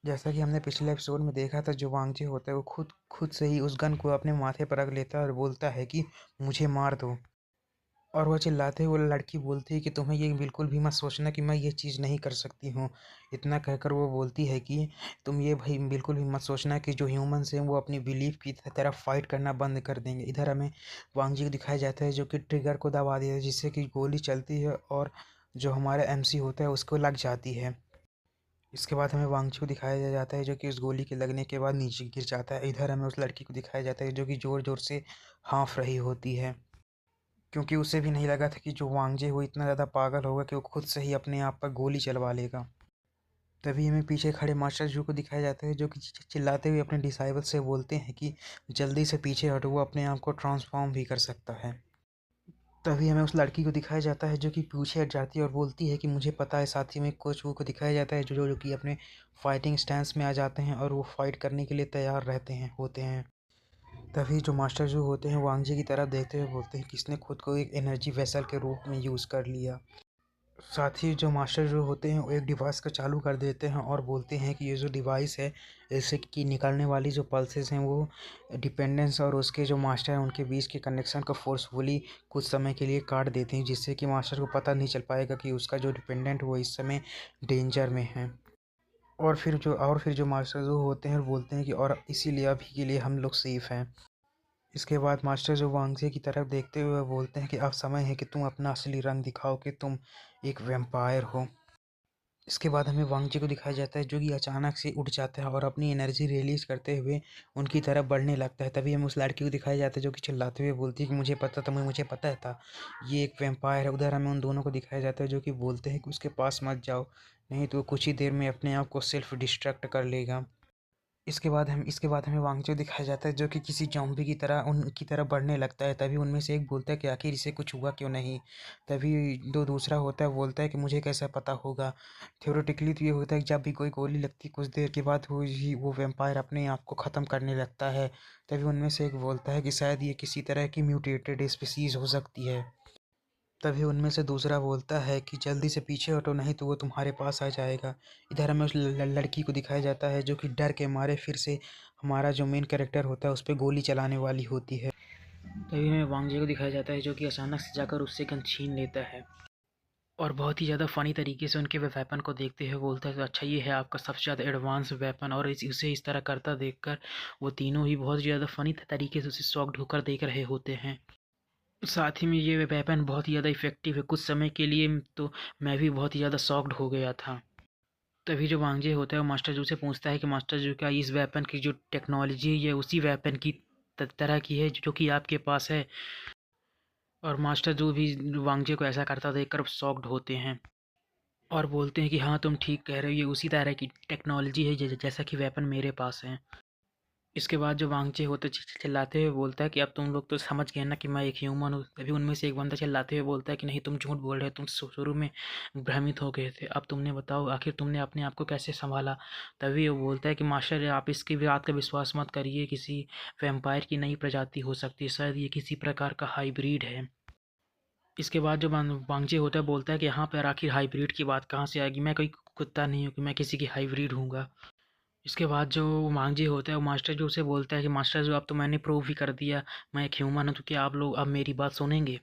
जैसा कि हमने पिछले एपिसोड में देखा था, जो वांगजी होता है वो खुद खुद से ही उस गन को अपने माथे पर रख लेता है और बोलता है कि मुझे मार दो। और वो चिल्लाते हुए लड़की बोलती है कि तुम्हें ये बिल्कुल भी मत सोचना कि मैं ये चीज़ नहीं कर सकती हूँ। इतना कहकर वो बोलती है कि तुम ये भाई बिल्कुल भी मत सोचना कि जो ह्यूमंस हैं वो अपनी बिलीफ की तरफ फाइट करना बंद कर देंगे। इधर हमें वांगजी को दिखाया जाता है जो कि ट्रिगर को दबा देता है, जिससे कि गोली चलती है और जो हमारा एमसी होता है उसको लग जाती है। इसके बाद हमें वांगची को दिखाया जाता है जो कि उस गोली के लगने के बाद नीचे गिर जाता है। इधर हमें उस लड़की को दिखाया जाता है जो कि ज़ोर ज़ोर से हाँफ रही होती है, क्योंकि उसे भी नहीं लगा था कि जो वांगजे वो इतना ज़्यादा पागल होगा कि वो खुद से ही अपने आप पर गोली चलवा लेगा। तभी हमें पीछे खड़े मास्टर जू को दिखाया जाता है जो कि चिल्लाते हुए अपने डिसाइबल से बोलते हैं कि जल्दी से पीछे हटो, वो अपने आप को ट्रांसफॉर्म भी कर सकता है। तभी हमें उस लड़की को दिखाया जाता है जो कि पीछे हट जाती है और बोलती है कि मुझे पता है। साथ ही में कोच वो को दिखाया जाता है जो कि अपने फाइटिंग स्टैंस में आ जाते हैं और वो फाइट करने के लिए तैयार रहते हैं होते हैं। तभी जो मास्टर जो होते हैं वांगजी की तरफ देखते हुए बोलते हैं कि इसने खुद को एक एनर्जी वेसल के रूप में यूज़ कर लिया। साथ ही जो मास्टर जो होते हैं वो एक डिवाइस को चालू कर देते हैं और बोलते हैं कि ये जो डिवाइस है, इससे कि निकलने वाली जो पल्सेस हैं वो डिपेंडेंस और उसके जो मास्टर हैं उनके बीच के कनेक्शन को फोर्सफुली कुछ समय के लिए काट देते हैं, जिससे कि मास्टर को पता नहीं चल पाएगा कि उसका जो डिपेंडेंट वो इस समय डेंजर में है। और फिर जो मास्टर जो होते हैं बोलते हैं कि और इसीलिए अभी के लिए हम लोग सेफ हैं। इसके बाद मास्टर जो वांगज़े की तरफ देखते हुए बोलते हैं कि अब समय है कि तुम अपना असली रंग दिखाओ कि तुम एक वैम्पायर हो। इसके बाद हमें वांगजी को दिखाया जाता है जो कि अचानक से उठ जाता है और अपनी एनर्जी रिलीज करते हुए उनकी तरफ बढ़ने लगता है। तभी हमें उस लड़की को दिखाया जाता है जो कि चिल्लाते हुए बोलती है कि मुझे पता था, मुझे पता था ये एक वैम्पायर है। उधर हमें उन दोनों को दिखाया जाता है जो कि बोलते हैं कि उसके पास मत जाओ, नहीं तो वो कुछ ही देर में अपने आप को सेल्फ डिस्ट्रैक्ट कर लेगा। इसके बाद हमें वांगचो दिखाया जाता है जो कि किसी ज़ॉम्बी की तरह उनकी तरफ बढ़ने लगता है। तभी उनमें से एक बोलता है कि आखिर इसे कुछ हुआ क्यों नहीं। तभी जो दूसरा होता है बोलता है कि मुझे कैसा पता होगा। थ्योरेटिकली तो ये होता है कि जब भी कोई गोली लगती है कुछ देर के बाद वो वैम्पायर अपने आप को ख़त्म करने लगता है। तभी उनमें से एक बोलता है कि शायद ये किसी तरह की म्यूटेटेड स्पीसीज़ हो सकती है। तभी उनमें से दूसरा बोलता है कि जल्दी से पीछे हटो, नहीं तो वो तुम्हारे पास आ जाएगा। इधर हमें उस लड़की को दिखाया जाता है जो कि डर के मारे फिर से हमारा जो मेन कैरेक्टर होता है उस पर गोली चलाने वाली होती है। तभी हमें वांगजी को दिखाया जाता है जो कि अचानक से जाकर उससे गन छीन लेता है और बहुत ही ज़्यादा फ़नी तरीके से उनके वेपन को देखते हुए बोलता है तो अच्छा ये है आपका सबसे ज़्यादा एडवांस वेपन। और उसे इस तरह करता देखकर वो तीनों ही बहुत ज़्यादा फ़नी तरीके से उसे शॉक्ड होकर देख रहे होते हैं। साथ ही में ये वेपन बहुत ही ज़्यादा इफ़ेक्टिव है। कुछ समय के लिए तो मैं भी बहुत ही ज़्यादा शॉक्ड हो गया था। तभी जो वांगजे होता है वो मास्टर जू से पूछता है कि मास्टर जू, क्या इस वेपन की जो टेक्नोलॉजी है ये उसी वेपन की तरह की है जो कि आपके पास है। और मास्टर जू भी वांगजे को ऐसा करता देखकर शॉक्ड होते हैं और बोलते हैं कि हाँ तुम ठीक कह रहे हो, ये उसी तरह की टेक्नोलॉजी है जैसा कि वेपन मेरे पास है। इसके बाद जो वांगचे होते चिल्लाते हुए बोलता है कि अब तुम लोग तो समझ गए ना कि मैं एक ह्यूमन हूँ। तभी उनमें से एक बंदा चिल्लाते हुए बोलता है कि नहीं तुम झूठ बोल रहे हो, तुम शुरू में भ्रमित हो गए थे, अब तुमने बताओ आखिर तुमने अपने आप को कैसे संभाला। तभी वो बोलता है कि मास्टर आप इसकी बात का विश्वास मत करिए, किसी वैम्पायर की नई प्रजाति हो सकती है, शायद ये किसी प्रकार का हाइब्रिड है। इसके बाद जो वांगचे होता है बोलता है कि यहाँ पर आखिर हाइब्रिड की बात कहाँ से आएगी, मैं कोई कुत्ता नहीं हूँ कि मैं किसी की हाइब्रिड हूँगा। इसके बाद जो मांगजी होता है वो मास्टर जो उसे बोलता है कि मास्टर जो अब तो मैंने प्रूव ही कर दिया मैं एक ह्यूमन हूँ, तो क्या आप लोग अब मेरी बात सुनेंगे।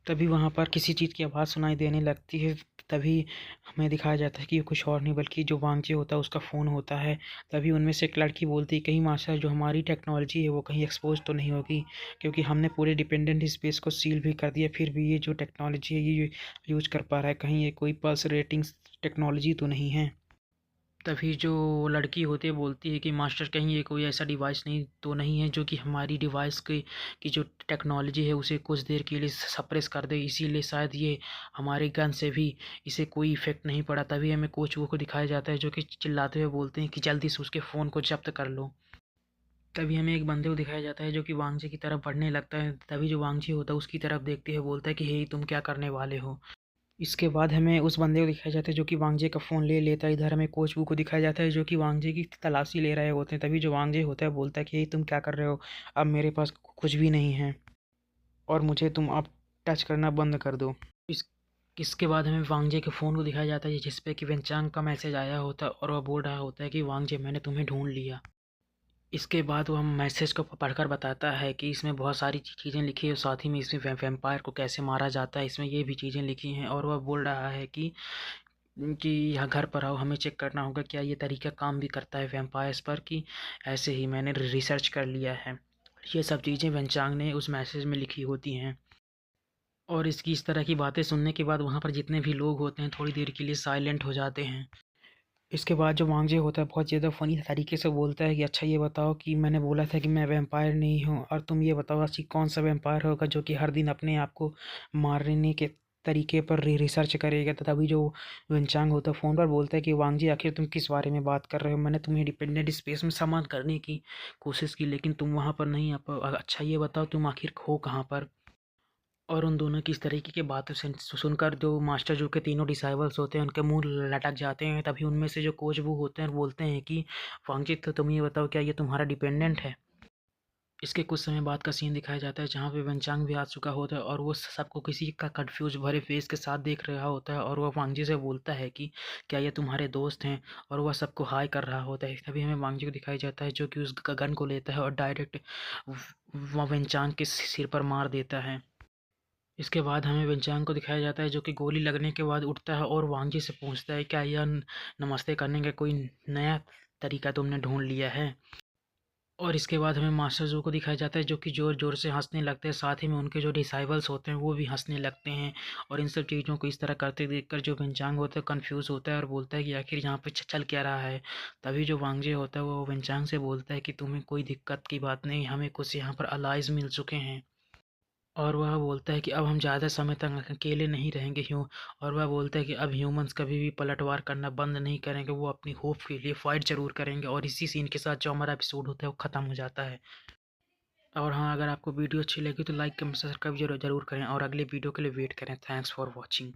तभी वहाँ पर किसी चीज़ की आवाज़ सुनाई देने लगती है। तभी हमें दिखाया जाता है कि ये कुछ और नहीं बल्कि जो वांगजी होता है उसका फ़ोन होता है। तभी उनमें से एक लड़की बोलती है कहीं मास्टर जो हमारी टेक्नोलॉजी है वो कहीं एक्सपोज तो नहीं होगी, क्योंकि हमने पूरे डिपेंडेंट स्पेस को सील भी कर दिया, फिर भी ये जो टेक्नोलॉजी है ये यूज कर पा रहा है, कहीं ये कोई पल्स रेटिंग्स टेक्नोलॉजी तो नहीं है। तभी जो लड़की होती है बोलती है कि मास्टर कहीं ये कोई ऐसा डिवाइस नहीं है जो कि हमारी डिवाइस की जो टेक्नोलॉजी है उसे कुछ देर के लिए सप्रेस कर दे, इसीलिए शायद ये हमारे गन से भी इसे कोई इफेक्ट नहीं पड़ा। तभी हमें कोच वो को दिखाया जाता है जो कि चिल्लाते हुए बोलते हैं कि जल्दी से उसके फ़ोन को जब्त कर लो। तभी हमें एक बंदे को दिखाया जाता है जो कि वांगजी की तरफ बढ़ने लगता है। तभी जो वांगजी होता है उसकी तरफ देखते हुए बोलता है कि हे तुम क्या करने वाले हो। इसके बाद हमें उस बंदे को दिखाया जाता है जो कि वांगजे का फ़ोन ले लेता है। इधर हमें कोच वू को दिखाया जाता है जो कि वांगजे की तलाशी ले रहे होते हैं। तभी जो वांगजे होता है बोलता है कि ये तुम क्या कर रहे हो, अब मेरे पास कुछ भी नहीं है और मुझे तुम अब टच करना बंद कर दो। इसके बाद हमें वांगजे के फ़ोन को दिखाया जाता है जिस पे कि वेंचांग का मैसेज आया होता है और वह बोल रहा होता है कि वांगजे मैंने तुम्हें ढूँढ लिया। इसके बाद वो हम मैसेज को पढ़कर बताता है कि इसमें बहुत सारी चीज़ें लिखी है, साथ ही में इसमें वैम्पायर को कैसे मारा जाता है इसमें ये भी चीज़ें लिखी हैं और वह बोल रहा है कि यहाँ घर पर आओ, हमें चेक करना होगा क्या ये तरीका काम भी करता है वैम्पायर्स पर। कि ऐसे ही मैंने रिसर्च कर लिया है। ये सब चीज़ें वेंचांग ने उस मैसेज में लिखी होती हैं। और इसकी इस तरह की बातें सुनने के बाद वहाँ पर जितने भी लोग होते हैं थोड़ी देर के लिए साइलेंट हो जाते हैं। इसके बाद जो वांगजे होता है बहुत ज़्यादा फ़नी तरीके से बोलता है कि अच्छा ये बताओ कि मैंने बोला था कि मैं वैम्पायर नहीं हूँ, और तुम ये बताओ कि कौन सा वैम्पायर होगा जो कि हर दिन अपने आप को मारने के तरीके पर रिसर्च करेगा। तो तभी जो वेंचांग होता है फ़ोन पर बोलता है कि वांगजी आखिर तुम किस बारे में बात कर रहे हो, मैंने तुम्हें डिपेंडेंट स्पेस में सामान करने की कोशिश की लेकिन तुम वहाँ पर नहीं आ पाओ। अच्छा ये बताओ तुम आखिर हो कहाँ पर। और उन दोनों की इस तरीके की बातें सुनकर जो मास्टर जो के तीनों डिसाइबल्स होते हैं उनके मुंह लटक जाते हैं। तभी उनमें से जो कोच वो होते हैं बोलते हैं कि वांगचित तो तुम ये बताओ क्या ये तुम्हारा डिपेंडेंट है। इसके कुछ समय बाद का सीन दिखाया जाता है जहाँ पे वेंचांग भी आ चुका होता है और वो सबको किसी का कंफ्यूज भरे फेस के साथ देख रहा होता है और वह वांगजी से बोलता है कि क्या ये तुम्हारे दोस्त हैं, और वह सबको हाई कर रहा होता है। तभी हमें वांगजी को दिखाया जाता है जो कि उस गन को लेता है और डायरेक्ट वेंचांग के सिर पर मार देता है। इसके बाद हमें वेंचांग को दिखाया जाता है जो कि गोली लगने के बाद उठता है और वांगजी से पूछता है क्या यह नमस्ते करने का कोई नया तरीका तुमने ढूंढ लिया है। और इसके बाद हमें मास्टर जो को दिखाया जाता है जो कि ज़ोर ज़ोर से हंसने लगते हैं, साथ ही में उनके जो डिसाइबल्स होते हैं वो भी हंसने लगते हैं। और इन सब चीज़ों को इस तरह करते देखकर जो वेंचांग होता है कन्फ्यूज़ होता है और बोलता है कि आखिर यहाँ पे चल क्या रहा है। तभी जो वांगजे होता है वो वेंचांग से बोलता है कि तुम्हें कोई दिक्कत की बात नहीं, हमें कुछ यहाँ पर अलाइज मिल चुके हैं। और वह बोलता है कि अब हम ज़्यादा समय तक अकेले नहीं रहेंगे और वह बोलता है कि अब ह्यूमंस कभी भी पलटवार करना बंद नहीं करेंगे, वो अपनी होप के लिए फाइट ज़रूर करेंगे। और इसी सीन के साथ जो हमारा एपिसोड होता है वो ख़त्म हो जाता है। और हाँ, अगर आपको वीडियो अच्छी लगी तो लाइक कमेंट सब्सक्राइब जरूर करें और अगले वीडियो के लिए वेट करें। Thanks for watching.